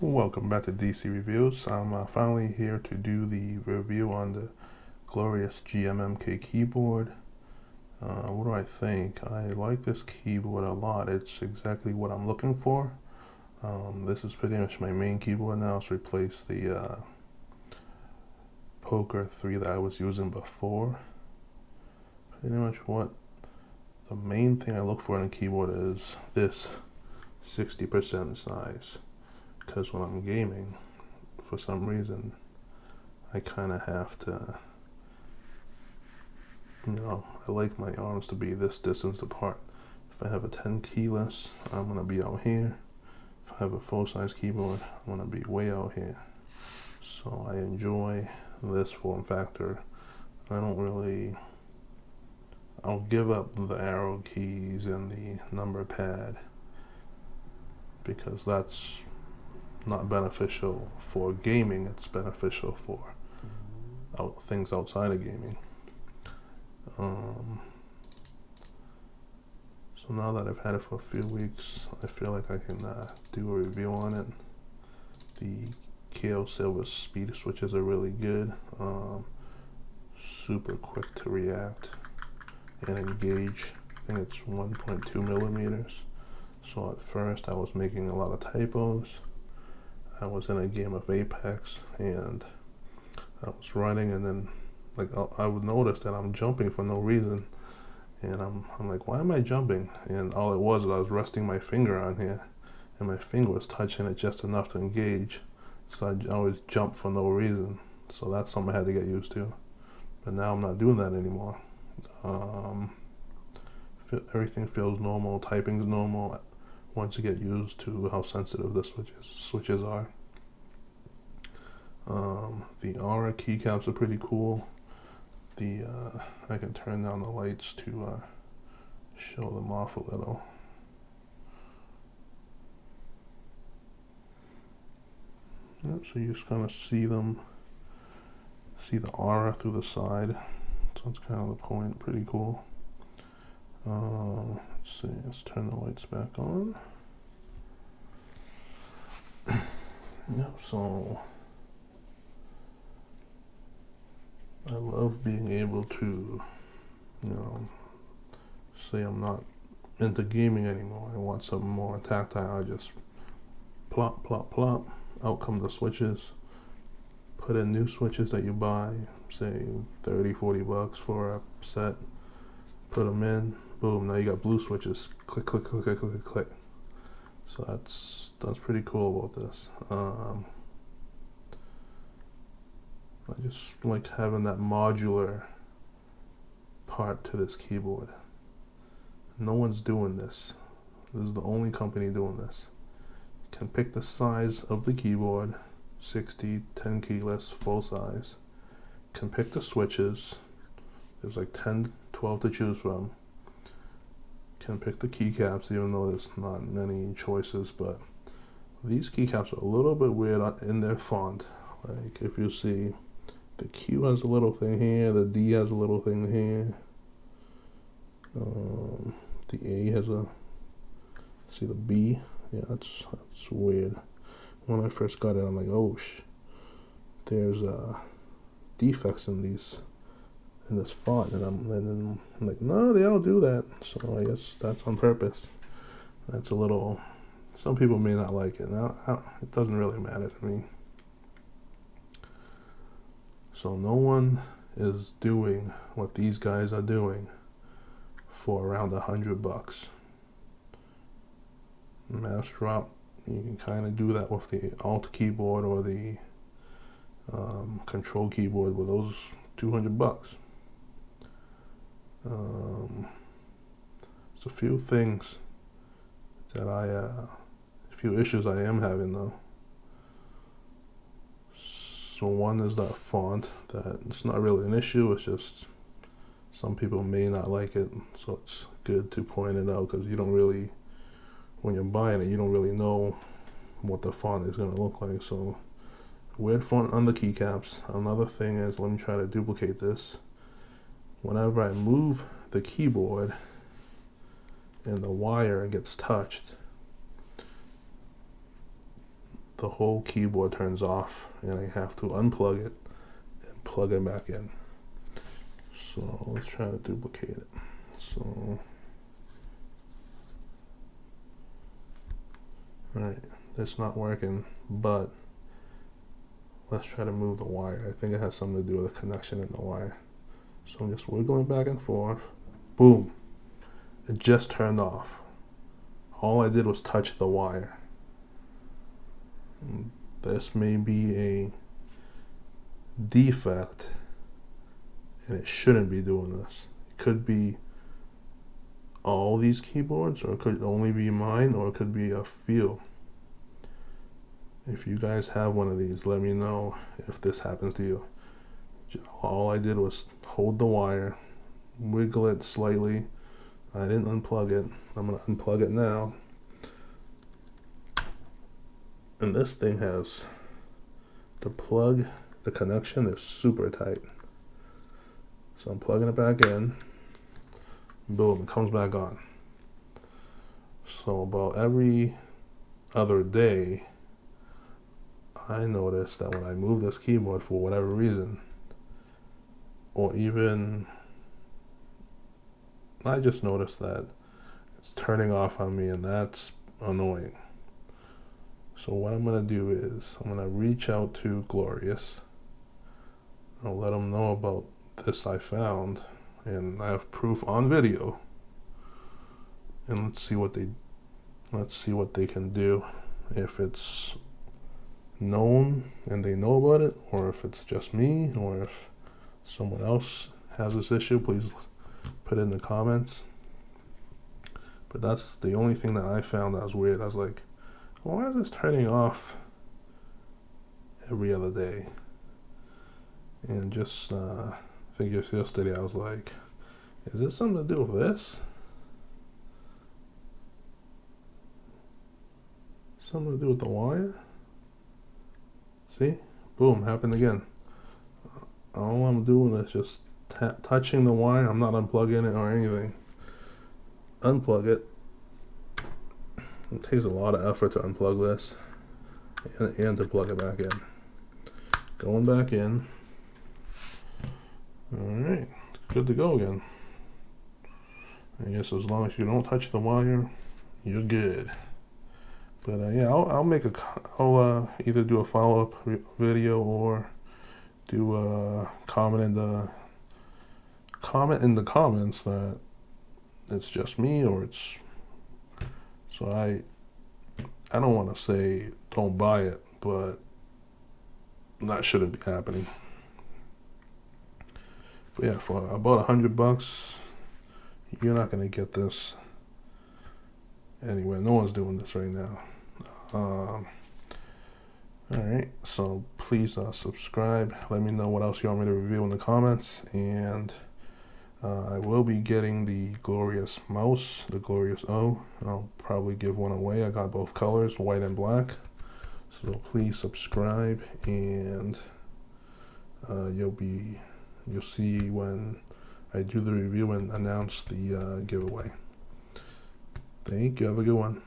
Welcome back to DC Reviews. I'm finally here to do the review on the glorious GMMK keyboard. What do I think? I like this keyboard a lot. It's exactly what I'm looking for. This is pretty much my main keyboard now. It's replaced the Poker 3 that I was using before. Pretty much what the main thing I look for in a keyboard is this 60% size. Because when I'm gaming, for some reason, I kind of have to, I like my arms to be this distance apart. If I have a 10 keyless, I'm going to be out here. If I have a full-size keyboard, I'm going to be way out here. So I enjoy this form factor. I'll give up the arrow keys and the number pad because that's not beneficial for gaming. It's beneficial for things outside of gaming. So now that I've had it for a few weeks, I feel like I can do a review on it. The KO Silver speed switches are really good, super quick to react and engage. I think it's 1.2 millimeters. So at first I was making a lot of typos. I was in a game of Apex and I was running, and then I would notice that I'm jumping for no reason, and I'm like, why am I jumping? And all it was I was resting my finger on here, and my finger was touching it just enough to engage. So I always jump for no reason. So that's something I had to get used to. But now I'm not doing that anymore. Everything feels normal. Typing's normal once you get used to how sensitive the switches are. The Aura keycaps are pretty cool. I can turn down the lights to show them off a little. Yep, so you just kind of see the aura through the side. So that's kind of the point. Pretty cool. Let's see. Let's turn the lights back on. Yep. So I love being able to, say I'm not into gaming anymore. I want something more tactile. I just plop, plop, plop. Out come the switches. Put in new switches that you buy, say 30, 40 bucks for a set. Put them in. Boom. Now you got blue switches. Click, click, click, click, click, click. So that's pretty cool about this. I just like having that modular part to this keyboard. No one's doing this. This is the only company doing this. You can pick the size of the keyboard, 60, 10 keyless, full size. You can pick the switches. There's like 10, 12 to choose from. You can pick the keycaps, even though there's not many choices, but these keycaps are a little bit weird in their font. Like if you see, the Q has a little thing here, the D has a little thing here, the A has see the B? Yeah, that's weird. When I first got it, I'm like, oh there's defects in this font, and then I'm like, no, they all do that. So I guess that's on purpose. That's a little. Some people may not like it. Now it doesn't really matter to me. So no one is doing what these guys are doing for around $100. Mouse drop, you can kind of do that with the Alt keyboard or the Control keyboard with those $200. There's a few things that a few issues I am having though. So one is that font, that it's not really an issue, it's just some people may not like it, so it's good to point it out because you don't really, when you're buying it, you don't really know what the font is going to look like. So weird font on the keycaps. Another thing is, let me try to duplicate this. Whenever I move the keyboard and the wire gets touched, the whole keyboard turns off and I have to unplug it and plug it back in. So let's try to duplicate it. So, alright, it's not working, but let's try to move the wire. I think it has something to do with the connection in the wire. So I'm just wiggling back and forth. Boom. It just turned off. All I did was touch the wire. This may be a defect, and it shouldn't be doing this. It could be all these keyboards, or it could only be mine, or it could be a few. If you guys have one of these, let me know if this happens to you. All I did was hold the wire, wiggle it slightly. I didn't unplug it. I'm going to unplug it now. And this thing has the plug, the connection is super tight. So I'm plugging it back in. Boom, it comes back on. So about every other day, I notice that when I move this keyboard for whatever reason, or even I just noticed that it's turning off on me, and that's annoying. So what I'm going to do is I'm going to reach out to Glorious. I'll let them know about this I found, and I have proof on video. And let's see what they can do. If it's known and they know about it, or if it's just me, or if someone else has this issue, please put it in the comments. But that's the only thing that I found that was weird. I was like, why is this turning off every other day? And just I think just yesterday I was like, is this something to do with this? Something to do with the wire? See? Boom, happened again. All I'm doing is just touching the wire. I'm not unplugging it or anything. Unplug it. It takes a lot of effort to unplug this and to plug it back in. Going back in. Alright, good to go again. I guess as long as you don't touch the wire, you're good. But yeah, I'll either do a follow-up video or do a comment in the comments that it's just me, or it's, so I don't want to say don't buy it, but that shouldn't be happening. But yeah, for about $100, you're not gonna get this anywhere. No one's doing this right now. Alright, so please subscribe. Let me know what else you want me to review in the comments, and I will be getting the Glorious mouse, the Glorious O. I'll probably give one away. I got both colors, white and black. So please subscribe, and you'll see when I do the review and announce the giveaway. Thank you. Have a good one.